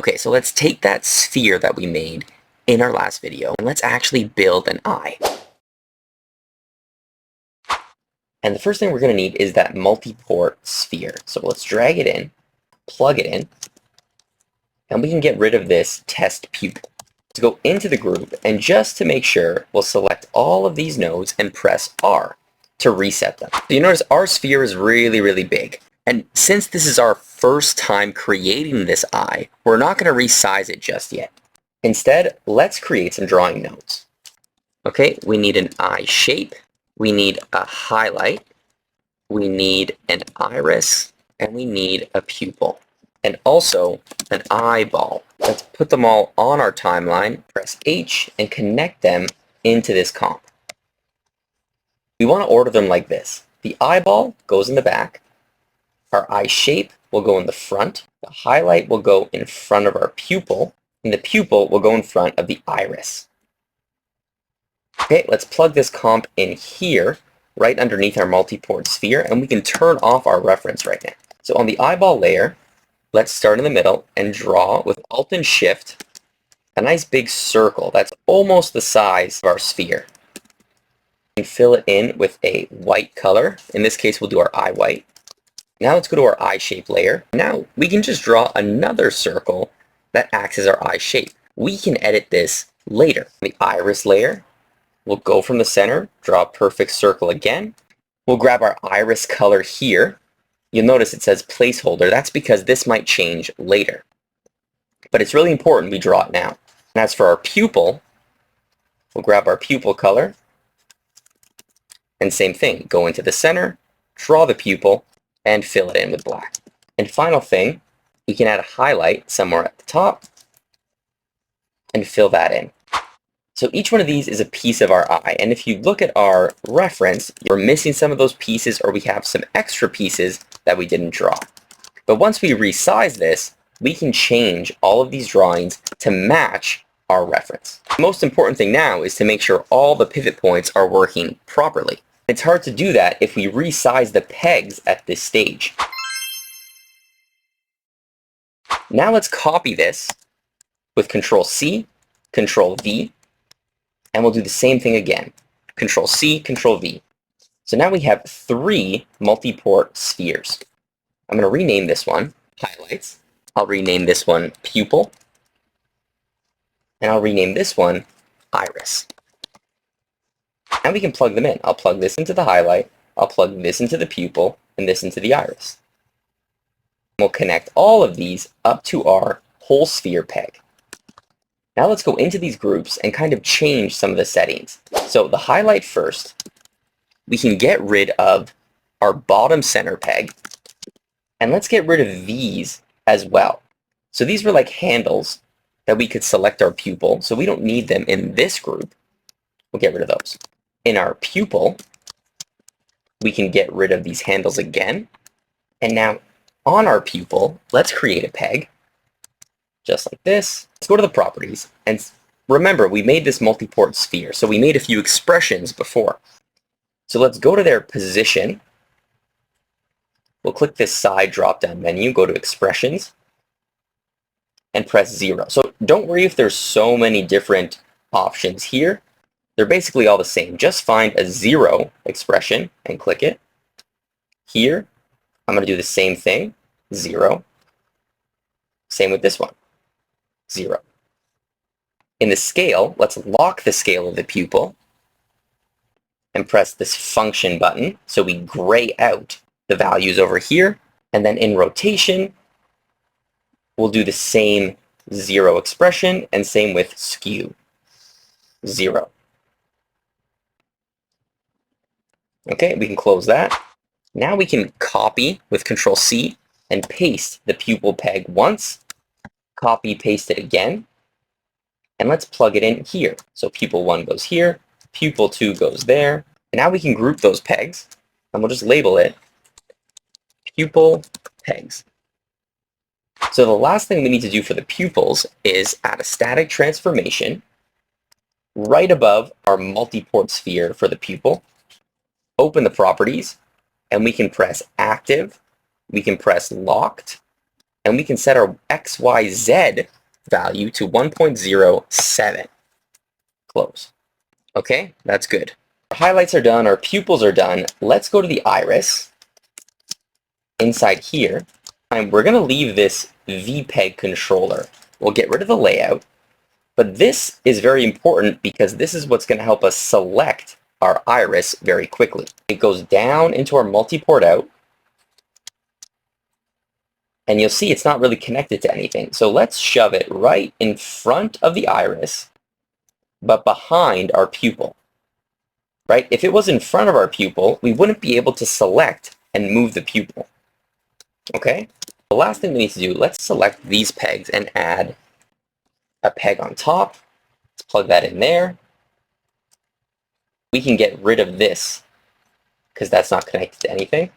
Okay, so let's take that sphere that we made in our last video and let's actually build an eye. And the first thing we're going to need is that multi-port sphere. So let's drag it in, plug it in, and we can get rid of this test pupil. To go into the group, and just to make sure, we'll select all of these nodes and press R to reset them. So you notice our sphere is really big. And since this is our first time creating this eye, we're not going to resize it just yet. Instead, let's create some drawing nodes. Okay, we need an eye shape, we need a highlight, we need an iris, and we need a pupil. And also an eyeball. Let's put them all on our timeline, press H, and connect them into this comp. We want to order them like this. The eyeball goes in the back, our eye shape will go in the front, the highlight will go in front of our pupil, and the pupil will go in front of the iris. Okay, let's plug this comp in here, right underneath our multi-port sphere, and we can turn off our reference right now. So on the eyeball layer, let's start in the middle and draw with Alt and Shift a nice big circle that's almost the size of our sphere. And fill it in with a white color. In this case, we'll do our eye white. Now let's go to our eye shape layer. Now we can just draw another circle that acts as our eye shape. We can edit this later. The iris layer, we'll go from the center, draw a perfect circle again. We'll grab our iris color here. You'll notice it says placeholder. That's because this might change later. But it's really important we draw it now. And as for our pupil, we'll grab our pupil color. And same thing, go into the center, draw the pupil, and fill it in with black. And final thing, we can add a highlight somewhere at the top and fill that in. So each one of these is a piece of our eye, and if you look at our reference, we're missing some of those pieces or we have some extra pieces that we didn't draw. But once we resize this, we can change all of these drawings to match our reference. The most important thing now is to make sure all the pivot points are working properly. It's hard to do that if we resize the pegs at this stage. Now let's copy this with Control-C, Control-V, and we'll do the same thing again. Control-C, Control-V. So now we have 3 multi-port spheres. I'm going to rename this one Highlights. I'll rename this one Pupil. And I'll rename this one Iris. Now we can plug them in. I'll plug this into the highlight, I'll plug this into the pupil, and this into the iris. We'll connect all of these up to our whole sphere peg. Now let's go into these groups and kind of change some of the settings. So the highlight first, we can get rid of our bottom center peg, and let's get rid of these as well. So these were like handles that we could select our pupil, so we don't need them in this group. We'll get rid of those. In our pupil, we can get rid of these handles again. And now on our pupil, let's create a peg, just like this. Let's go to the properties, and remember, we made this multi-port sphere, so we made a few expressions before. So let's go to their position. We'll click this side drop-down menu, go to expressions, and press 0. So don't worry if there's so many different options here. They're basically all the same. Just find a 0 expression and click it. Here, I'm going to do the same thing, 0. Same with this one, 0. In the scale, let's lock the scale of the pupil and press this function button so we gray out the values over here. And then in rotation, we'll do the same 0 expression and same with skew, 0. Okay, we can close that. Now we can copy with Control-C and paste the pupil peg once, copy, paste it again, and let's plug it in here. So pupil 1 goes here, pupil 2 goes there, and now we can group those pegs, and we'll just label it pupil pegs. So the last thing we need to do for the pupils is add a static transformation right above our multi-port sphere for the pupil. Open the properties, and we can press active, we can press locked, and we can set our XYZ value to 1.07. Close. Okay, that's good. Our highlights are done, our pupils are done. Let's go to the iris inside here, and we're going to leave this VPEG controller. We'll get rid of the layout, but this is very important because this is what's going to help us select our iris very quickly. It goes down into our multi-port out, and you'll see it's not really connected to anything. So let's shove it right in front of the iris, but behind our pupil. Right? If it was in front of our pupil, we wouldn't be able to select and move the pupil. Okay? The last thing we need to do, let's select these pegs and add a peg on top. Let's plug that in there. We can get rid of this because that's not connected to anything.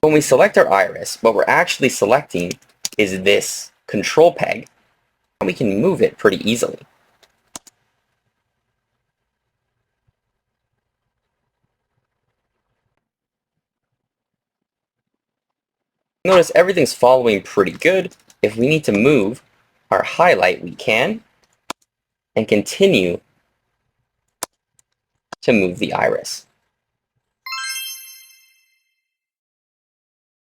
When we select our iris, what we're actually selecting is this control peg, and we can move it pretty easily. Notice everything's following pretty good. If we need to move our highlight, we can, and continue to move the iris.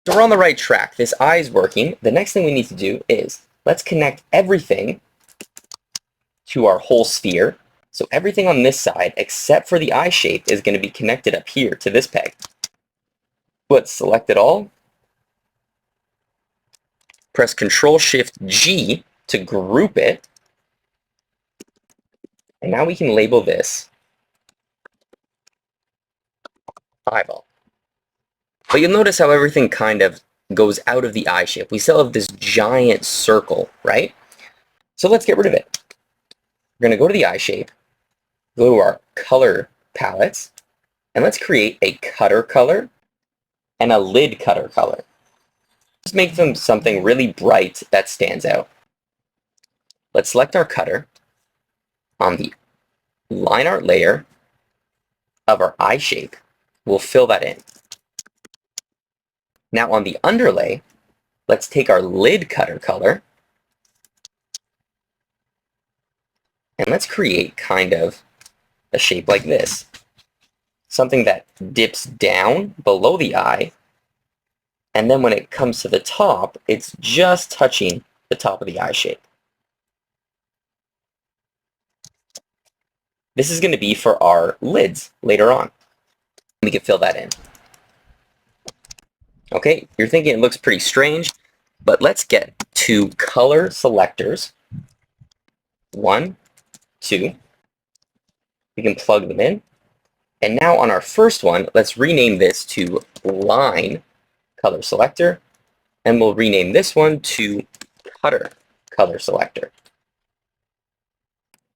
So we're on the right track. This eye is working. The next thing we need to do is let's connect everything to our whole sphere. So everything on this side, except for the eye shape, is going to be connected up here to this peg. Let's select it all. Press Control-Shift-G to group it. And now we can label this eyeball. But you'll notice how everything kind of goes out of the eye shape. We still have this giant circle, right? So let's get rid of it. We're going to go to the eye shape, go to our color palettes, and let's create a cutter color and a lid cutter color. Just make them something really bright that stands out. Let's select our cutter on the line art layer of our eye shape. We'll fill that in. Now on the underlay, let's take our lid cutter color and let's create kind of a shape like this. Something that dips down below the eye, and then when it comes to the top, it's just touching the top of the eye shape. This is going to be for our lids later on. We can fill that in. Okay, you're thinking it looks pretty strange, but let's get two color selectors. 1, 2. We can plug them in. And now on our first one, let's rename this to line color selector, and we'll rename this one to cutter color selector.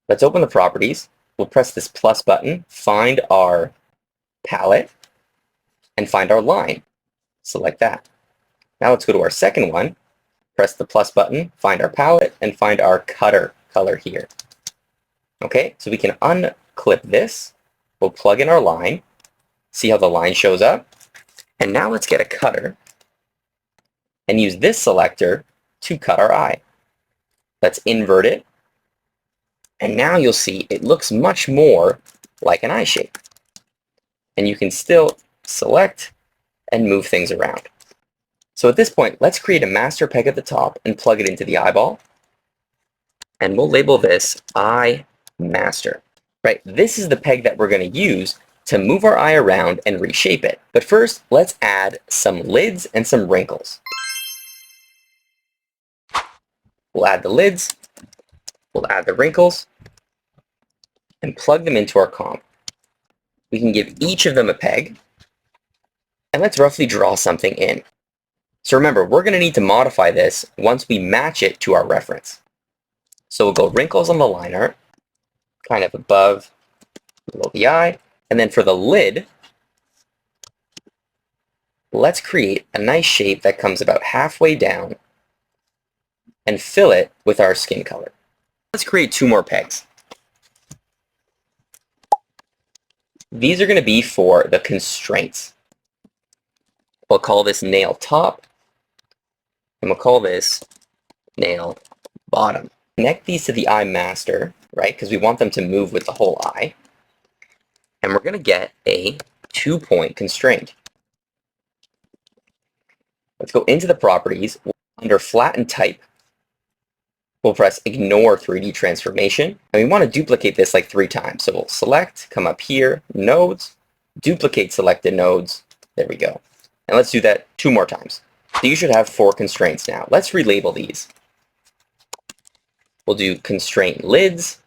Let's open the properties. We'll press this plus button, find our palette, and find our line. Select that. Now let's go to our second one, press the plus button, find our palette, and find our cutter color here. Okay, so we can unclip this. We'll plug in our line, see how the line shows up. And now let's get a cutter and use this selector to cut our eye. Let's invert it. And now you'll see it looks much more like an eye shape. And you can still select and move things around. So at this point, let's create a master peg at the top and plug it into the eyeball. And we'll label this eye master. Right, this is the peg that we're going to use to move our eye around and reshape it. But first, let's add some lids and some wrinkles. We'll add the lids, we'll add the wrinkles, and plug them into our comp. We can give each of them a peg, and let's roughly draw something in. So remember, we're going to need to modify this once we match it to our reference. So we'll go wrinkles on the line art, kind of above, below the eye. And then for the lid, let's create a nice shape that comes about halfway down and fill it with our skin color. Let's create 2 more pegs. These are going to be for the constraints. We'll call this nail top, and we'll call this nail bottom. Connect these to the eye master, right? Because we want them to move with the whole eye. And we're going to get a 2-point constraint. Let's go into the properties. Under flatten type, we'll press ignore 3D transformation. And we want to duplicate this like 3 times. So we'll select, come up here, nodes, duplicate selected nodes. There we go. And let's do that 2 more times. So you should have 4 constraints now. Let's relabel these. We'll do constraint lids,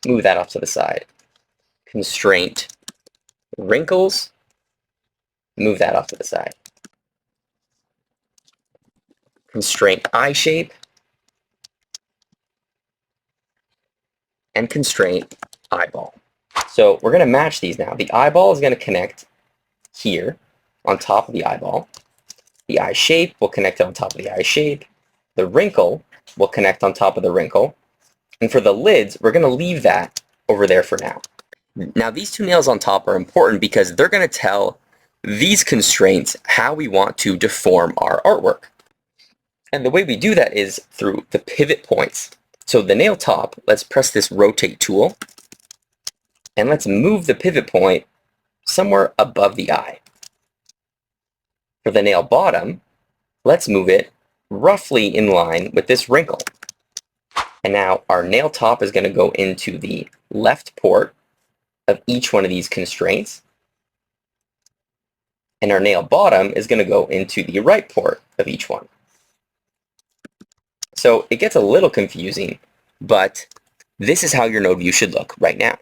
move that off to the side. Constraint wrinkles, move that off to the side. Constraint eye shape, and constraint eyeball. So we're going to match these now. The eyeball is going to connect here on top of the eyeball. The eye shape will connect on top of the eye shape. The wrinkle will connect on top of the wrinkle. And for the lids, we're going to leave that over there for now. Now these 2 nails on top are important because they're going to tell these constraints how we want to deform our artwork. And the way we do that is through the pivot points. So the nail top, let's press this rotate tool, and let's move the pivot point somewhere above the eye. For the nail bottom, let's move it roughly in line with this wrinkle. And now our nail top is going to go into the left port of each one of these constraints. And our nail bottom is going to go into the right port of each one. So it gets a little confusing, but this is how your node view should look right now.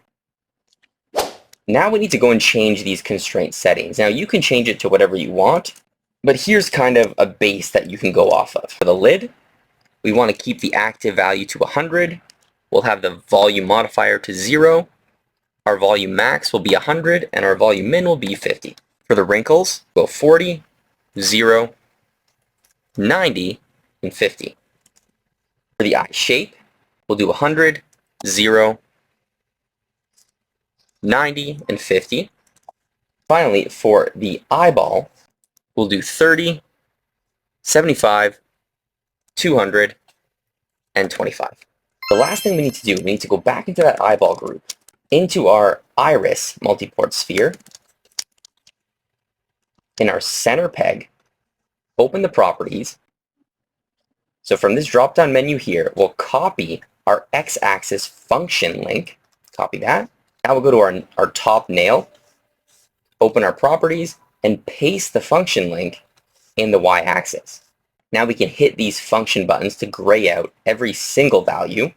Now we need to go and change these constraint settings. Now you can change it to whatever you want, but here's kind of a base that you can go off of. For the lid, we want to keep the active value to 100. We'll have the volume modifier to 0. Our volume max will be 100, and our volume min will be 50. For the wrinkles, go 40, 0, 90, and 50. For the eye shape, we'll do 100, 0, 90, and 50. Finally, for the eyeball, we'll do 30, 75, 200, and 25. The last thing we need to do, we need to go back into that eyeball group, into our iris multiport sphere. In our center peg, open the properties. So from this drop-down menu here, we'll copy our x-axis function link. Copy that. Now we'll go to our top nail, open our properties, and paste the function link in the y-axis. Now we can hit these function buttons to gray out every single value.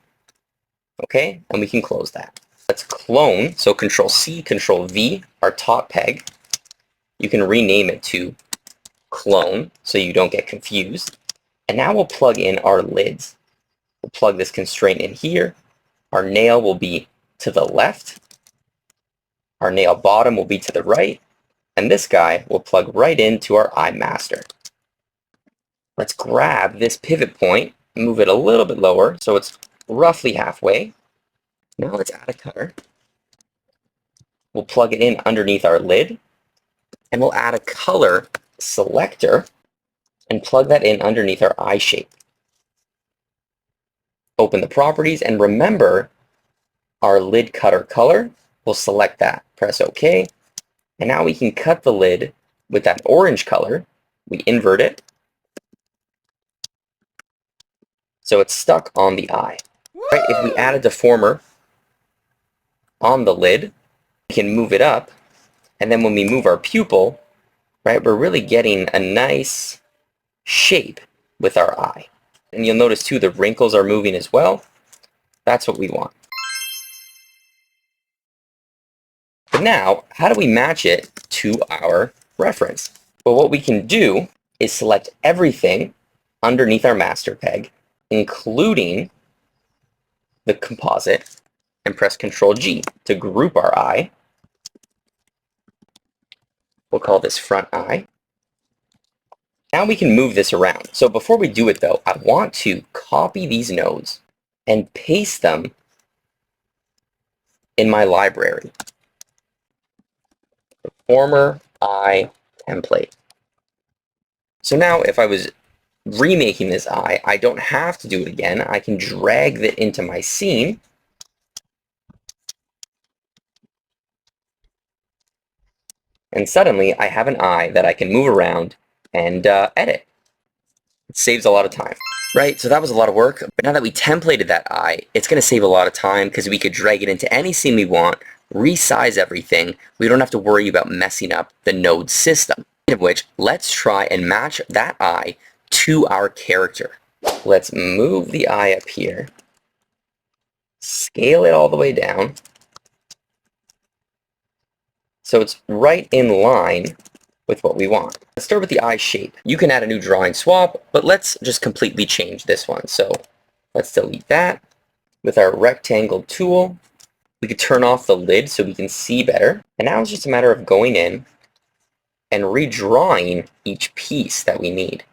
Okay, and we can close that. Let's clone, so Control-C, Control-V, our top peg. You can rename it to clone so you don't get confused. And now we'll plug in our lids. We'll plug this constraint in here. Our nail will be to the left. Our nail bottom will be to the right. And this guy will plug right into our eye master. Let's grab this pivot point, move it a little bit lower so it's roughly halfway. Now let's add a cutter. We'll plug it in underneath our lid. And we'll add a color selector and plug that in underneath our eye shape. Open the properties, and remember our lid cutter color. We'll select that, press OK, and now we can cut the lid with that orange color. We invert it so it's stuck on the eye. Right, if we add a deformer on the lid, we can move it up, and then when we move our pupil, right, we're really getting a nice shape with our eye. And you'll notice too the wrinkles are moving as well. That's what we want. But now, how do we match it to our reference? Well, what we can do is select everything underneath our master peg, including the composite, and press Ctrl-G to group our eye. We'll call this front eye. Now we can move this around. So before we do it though, I want to copy these nodes and paste them in my library. Former eye template. So now if I was remaking this eye, I don't have to do it again. I can drag it into my scene. And suddenly I have an eye that I can move around and edit. It saves a lot of time. Right, so that was a lot of work, but now that we templated that eye, it's going to save a lot of time because we could drag it into any scene we want, resize everything. We don't have to worry about messing up the node system. Of which, let's try and match that eye to our character. Let's move the eye up here, scale it all the way down, so it's right in line with what we want. Let's start with the eye shape. You can add a new drawing swap, but let's just completely change this one. So let's delete that. With our rectangle tool, we could turn off the lid so we can see better. And now it's just a matter of going in and redrawing each piece that we need.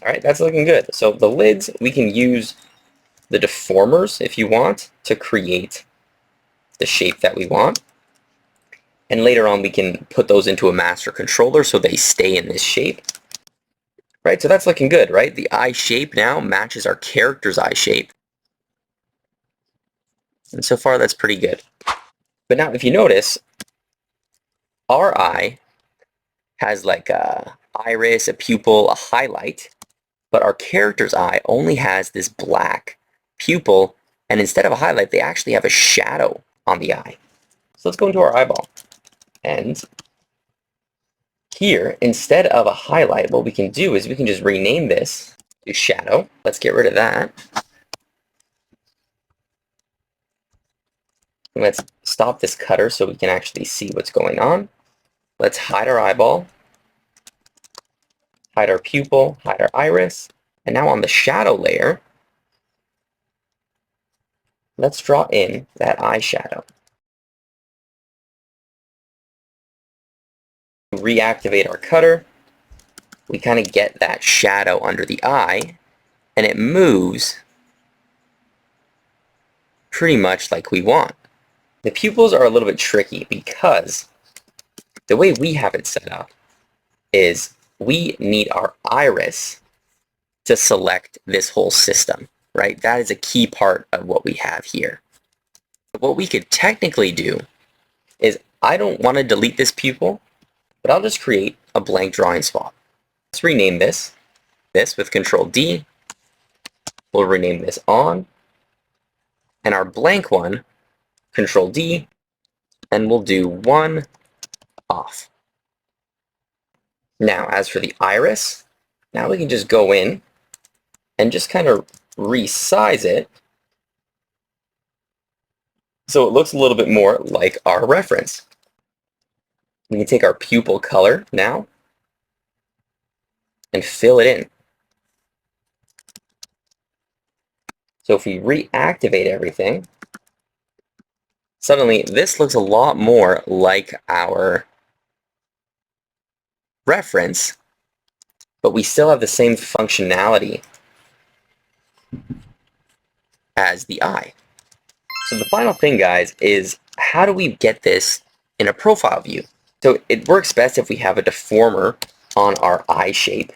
All right, that's looking good. So the lids, we can use the deformers if you want to create the shape that we want. And later on, we can put those into a master controller so they stay in this shape. Right, so that's looking good, right? The eye shape now matches our character's eye shape. And so far, that's pretty good. But now, if you notice, our eye has like a iris, a pupil, a highlight, but our character's eye only has this black pupil, and instead of a highlight, they actually have a shadow on the eye. So let's go into our eyeball. And here, instead of a highlight, what we can do is we can just rename this to shadow. Let's get rid of that. And let's stop this cutter so we can actually see what's going on. Let's hide our eyeball, hide our pupil, hide our iris. And now on the shadow layer, let's draw in that eyeshadow. Reactivate our cutter, we kind of get that shadow under the eye, and it moves pretty much like we want. The pupils are a little bit tricky because the way we have it set up is we need our iris to select this whole system, right? That is a key part of what we have here. What we could technically do is I don't want to delete this pupil, but I'll just create a blank drawing swap. Let's rename this with Control D. We'll rename this on. And our blank one, Control D, and we'll do 1 off. Now, as for the iris, now we can just go in and just kind of resize it so it looks a little bit more like our reference. We can take our pupil color now and fill it in. So if we reactivate everything, suddenly this looks a lot more like our reference, but we still have the same functionality as the eye. So the final thing, guys, is how do we get this in a profile view? So it works best if we have a deformer on our eye shape.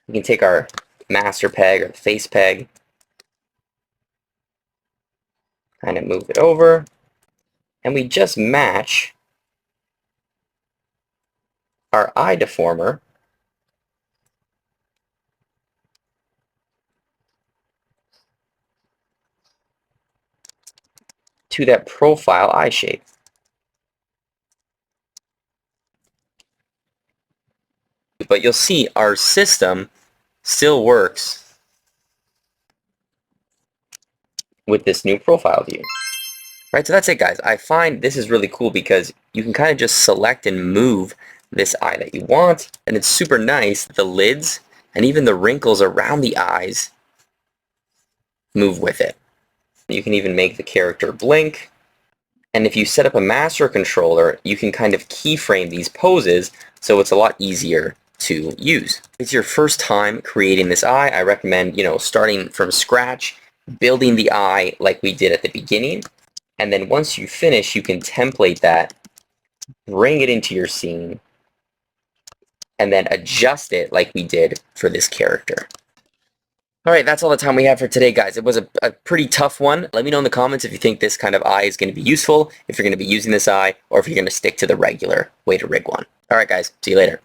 We can take our master peg or the face peg, kind of move it over, and we just match our eye deformer to that profile eye shape. But you'll see our system still works with this new profile view. Right, so that's it, guys. I find this is really cool because you can kind of just select and move this eye that you want, and it's super nice. The lids and even the wrinkles around the eyes move with it. You can even make the character blink. And if you set up a master controller, you can kind of keyframe these poses so it's a lot easier to use. If it's your first time creating this eye, I recommend, starting from scratch, building the eye like we did at the beginning. And then once you finish, you can template that bring it into your scene, and then adjust it like we did for this character. Alright, that's all the time we have for today, guys. It was a pretty tough one. Let me know in the comments if you think this kind of eye is going to be useful, if you're going to be using this eye, or if you're going to stick to the regular way to rig one. Alright guys, see you later.